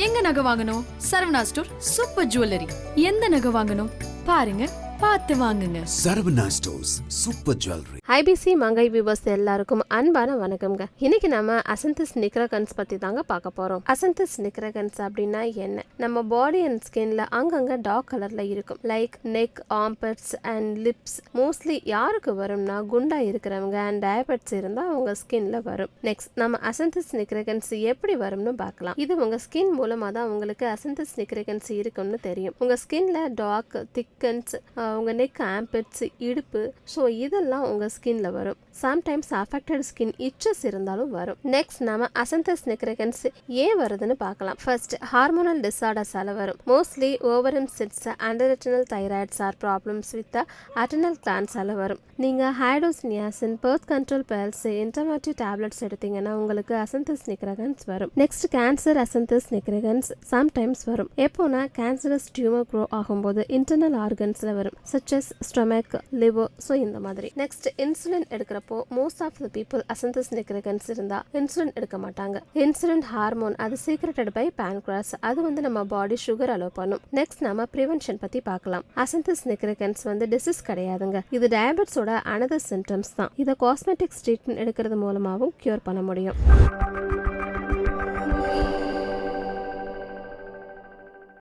எங்க நகை வாங்கணும்? Saravana store super jewellery. எந்த நகை வாங்கணும் பாருங்க, பார்த்து வாங்குங்க. Saravana stores super jewellery. IBC Mangai viewers எல்லாருக்கும் அன்பான வணக்கம்ங்க. இன்னைக்கு நம்ம Acanthosis Nigricans பத்தி தாங்க பார்க்க போறோம். Acanthosis Nigricans அப்படின்னா என்ன? நம்ம பாடி அண்ட் ஸ்கின்ல அங்கங்க டார்க் கலர்ல இருக்கும். Like neck, armpits and lips. Mostly யாருக்கு வரும்னா குண்டா இருக்கிறவங்க அண்ட் டயபெட்டிஸ் இருந்தா அவங்க ஸ்கின்ல வரும். நெக்ஸ்ட் நம்ம Acanthosis Nigricans எப்படி வரும்னு பார்க்கலாம். இது உங்க ஸ்கின் மூலமா தான் உங்களுக்கு Acanthosis Nigricans இருக்கும்னு தெரியும். உங்க ஸ்கின்ல டார்க், திக்கன்ஸ், உங்க நெக், ஆர்ம்பட்ஸ், இடுப்பு, ஸோ இதெல்லாம் உங்க ஸ்கின்ல வரும். சம்டைம்ஸ் அஃபெக்டட் ஸ்கின் இச்சஸ் இருந்தாலும் வரும். நெக்ஸ்ட் நம்ம Acanthosis Nigricans ஏன் வருதுன்னு பார்க்கலாம். ஃபர்ஸ்ட் ஹார்மோனல் டிஸார்டர்ஸால வரும். Mostly ovarian cysts, underactive thyroids or problems with adrenal கிளாண்ட்ஸால வரும். நீங்க ஹைட்ரோசினியாசின், பர்த் கண்ட்ரோல் பில்ஸ், இன்டர்மேட்டிவ் டேப்லெட்ஸ் எடுத்தீங்கன்னா உங்களுக்கு Acanthosis Nigricans வரும். Next cancer Acanthosis Nigricans sometimes வரும். எப்போனா கேன்சரஸ் டியூமர் க்ரோ ஆகும்போது இன்டர்னல் ஆர்கன்ஸ்ல வரும், such as stomach, liver, so இந்த மாதிரி. நெக்ஸ்ட் இன்சுலின் எடுக்கிறப்போ most of the people Acanthosis Nigricans இருந்தா இன்சுலின் எடுக்க மாட்டாங்க. இன்சுலின் ஹார்மோன், அது சீக்ரெட்டட் பை pancreas. அது வந்து நம்ம பாடி சுகர் அலோ பண்ணும். நெக்ஸ்ட் நம்ம ப்ரிவென்ஷன் பத்தி பார்க்கலாம். Acanthosis Nigricans வந்து டிசீஸ் கிடையாதுங்க. இது டயபெட்டிஸோட another symptoms தான். இதை காஸ்மெட்டிக்ஸ் ட்ரீட்மெண்ட் எடுக்கிறது மூலமாகவும் கியூர் பண்ண முடியும்.